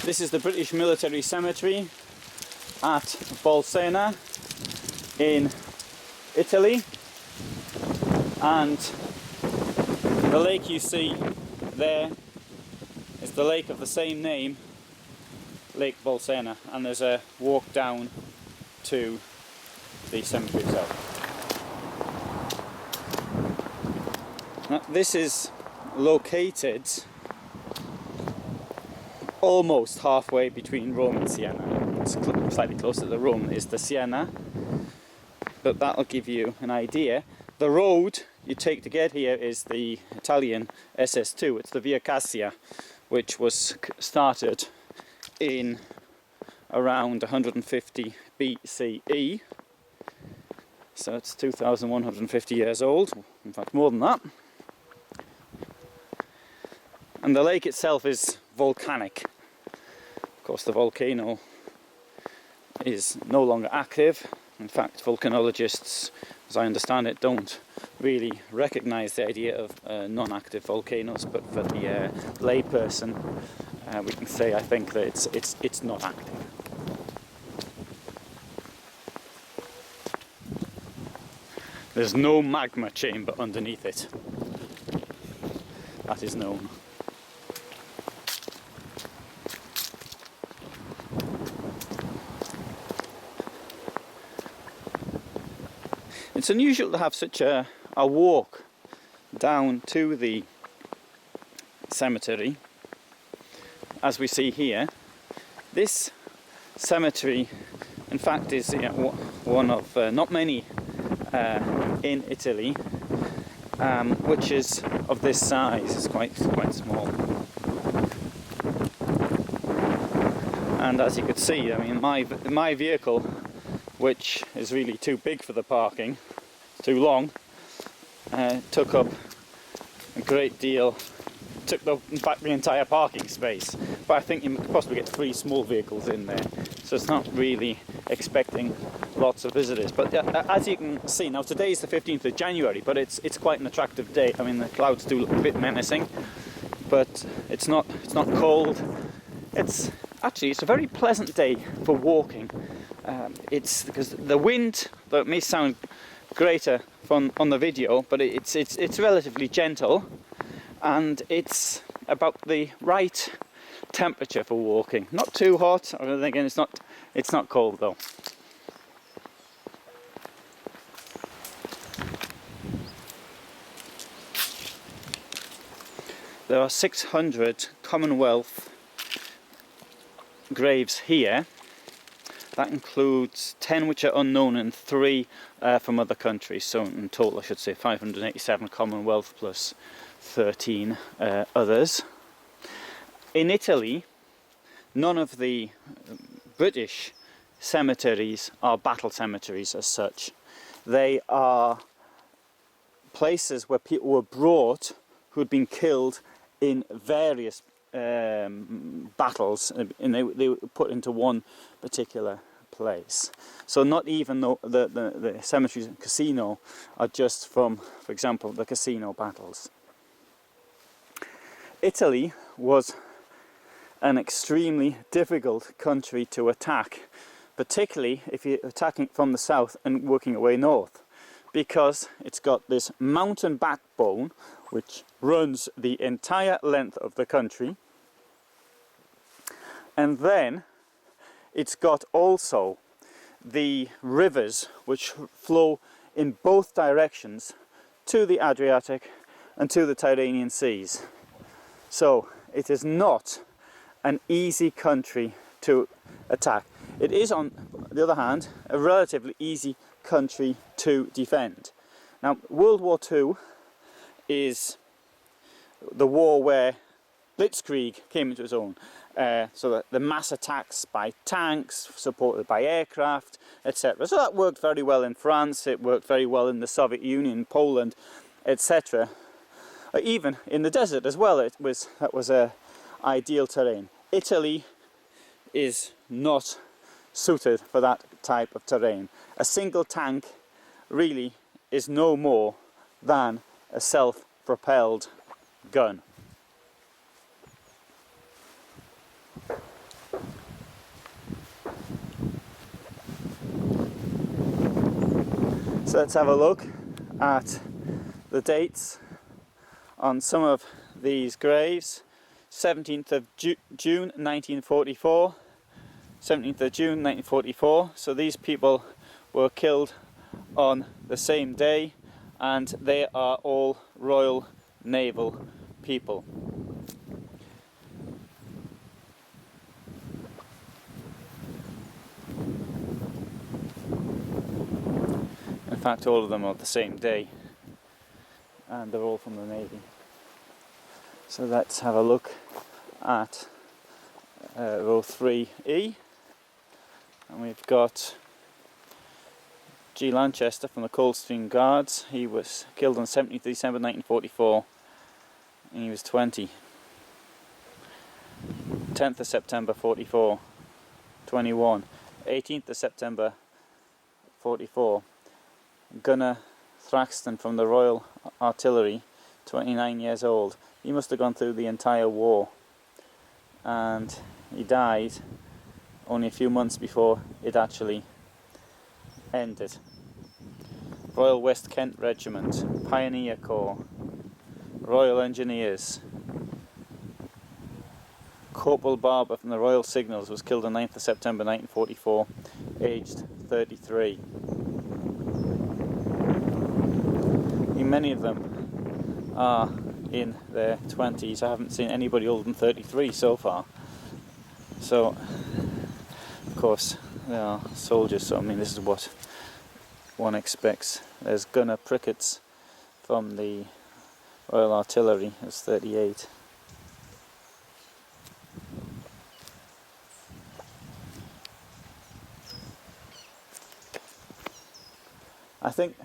This is the British military cemetery at Bolsena in Italy, and the lake you see there is the lake of the same name, Lake Bolsena, and there's a walk down to the cemetery itself. Now, this is located almost halfway between Rome and Siena. It's slightly closer to Rome is the Siena, but that'll give you an idea. The road you take to get here is the Italian SS2. It's the Via Cassia, which was started in around 150 BCE. So it's 2,150 years old, in fact more than that. And the lake itself is volcanic. Of course, the volcano is no longer active. In fact, volcanologists, as I understand it, don't really recognise the idea of non-active volcanoes. But for the layperson, we can say, I think, that it's not active. There's no magma chamber underneath it. That is known. It's unusual to have such a walk down to the cemetery as we see here. This cemetery, in fact, is one of not many in Italy, which is of this size. It's quite small. And as you could see, I mean, my vehicle, which is really too big for the parking, too long, took up a great deal, in fact the entire parking space. But I think you could possibly get 3 small vehicles in there, so it's not really expecting lots of visitors. But as you can see, now today is the 15th of January, but it's quite an attractive day. I mean, the clouds do look a bit menacing, but it's not cold. It's a very pleasant day for walking. It's because the wind, though it may sound greater on the video, but it's relatively gentle, and it's about the right temperature for walking. Not too hot, or again, it's not cold though. There are 600 Commonwealth graves here. That includes 10 which are unknown and 3 from other countries. So in total, I should say 587 Commonwealth plus 13 others. In Italy, none of the British cemeteries are battle cemeteries as such. They are places where people were brought who had been killed in various battles, and they were put into one particular place. So not even the cemeteries in Cassino are just from, for example, the Cassino battles. Italy was an extremely difficult country to attack, particularly if you're attacking from the south and working your way north, because it's got this mountain backbone which runs the entire length of the country, and then it's got also the rivers which flow in both directions to the Adriatic and to the Tyrrhenian seas. So it is not an easy country to attack. It is, on the other hand, a relatively easy country to defend. Now, World War II is the war where Blitzkrieg came into its own. So that the mass attacks by tanks, supported by aircraft, etc. So that worked very well in France, it worked very well in the Soviet Union, Poland, etc. Even in the desert as well, that was a ideal terrain. Italy is not suited for that type of terrain. A single tank really is no more than a self-propelled gun. So let's have a look at the dates on some of these graves. 17th of June 1944. 17th of June 1944. So these people were killed on the same day, and they are all Royal Naval people. In fact, all of them are the same day, and they're all from the Navy. So let's have a look at row 3E, and we've got G. Lanchester from the Coldstream Guards. He was killed on 17th December 1944, and he was 20. 10th of September 44, 21. 18th of September 44. Gunner Thraxton from the Royal Artillery, 29 years old. He must have gone through the entire war, and he died only a few months before it actually ended. Royal West Kent Regiment, Pioneer Corps, Royal Engineers. Corporal Barber from the Royal Signals was killed on 9th of September 1944, aged 33. Many of them are in their 20s. I haven't seen anybody older than 33 so far. So, of course, they are soldiers, so I mean, this is what one expects. There's Gunner Prickett's from the Royal Artillery, who's 38. I think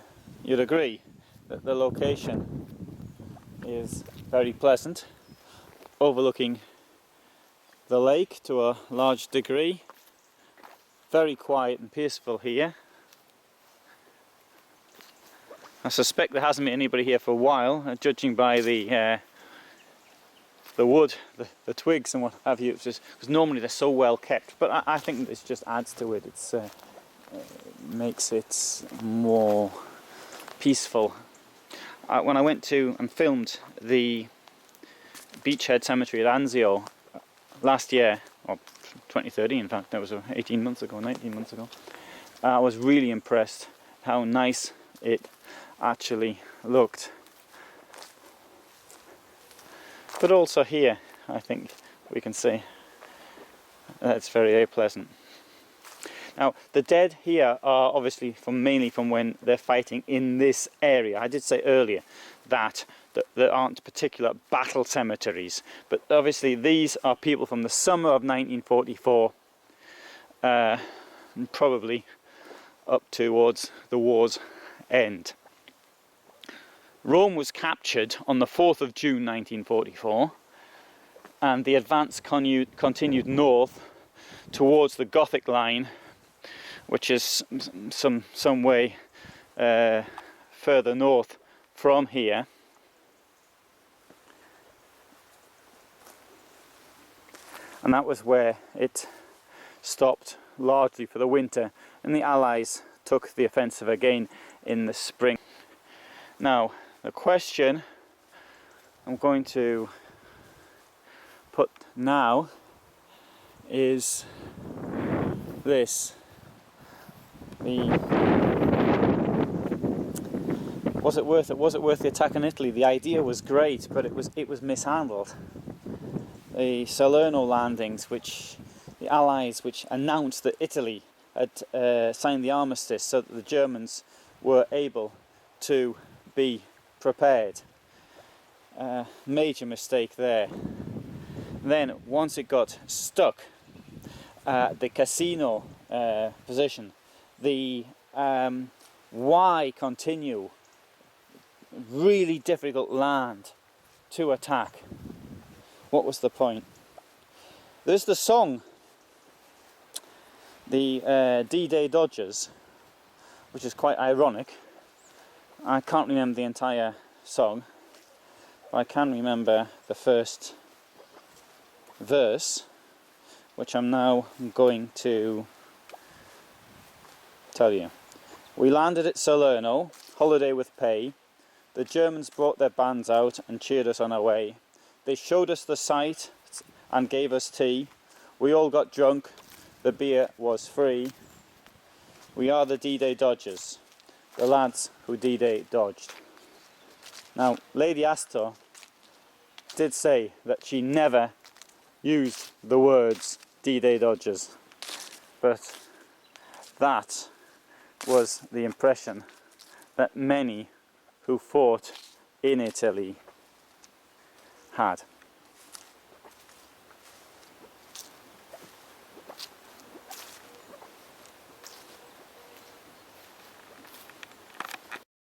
you'd agree that the location is very pleasant, overlooking the lake to a large degree. Very quiet and peaceful here. I suspect there hasn't been anybody here for a while, judging by the wood, the twigs and what have you, because normally they're so well kept, but I think this just adds to it. It makes it more peaceful. When I went to and filmed the Beachhead Cemetery at Anzio last year, or 2013 in fact, that was 18 months ago, 19 months ago, I was really impressed how nice it actually looked. But also here, I think we can say it's very pleasant. Now, the dead here are obviously mainly from when they're fighting in this area. I did say earlier that there aren't particular battle cemeteries, but obviously these are people from the summer of 1944, and probably up towards the war's end. Rome was captured on the 4th of June 1944, and the advance continued north towards the Gothic Line, which is some way further north from here. And that was where it stopped largely for the winter, and the Allies took the offensive again in the spring. Now, the question I'm going to put now is this. Was it worth it? Was it worth the attack on Italy? The idea was great, but it was mishandled. The Salerno landings, which the Allies, which announced that Italy had signed the armistice so that the Germans were able to be prepared. Major mistake there. Then, once it got stuck, the Cassino position, the why continue? Really difficult land to attack. What was the point? There's the song, the D-Day Dodgers, which is quite ironic. I can't remember the entire song, but I can remember the first verse, which I'm now going to tell you. We landed at Salerno, holiday with pay. The Germans brought their bands out and cheered us on our way. They showed us the sight and gave us tea. We all got drunk, the beer was free. We are the D-Day Dodgers, the lads who D-Day dodged. Now, Lady Astor did say that she never used the words D-Day Dodgers, but that was the impression that many who fought in Italy had.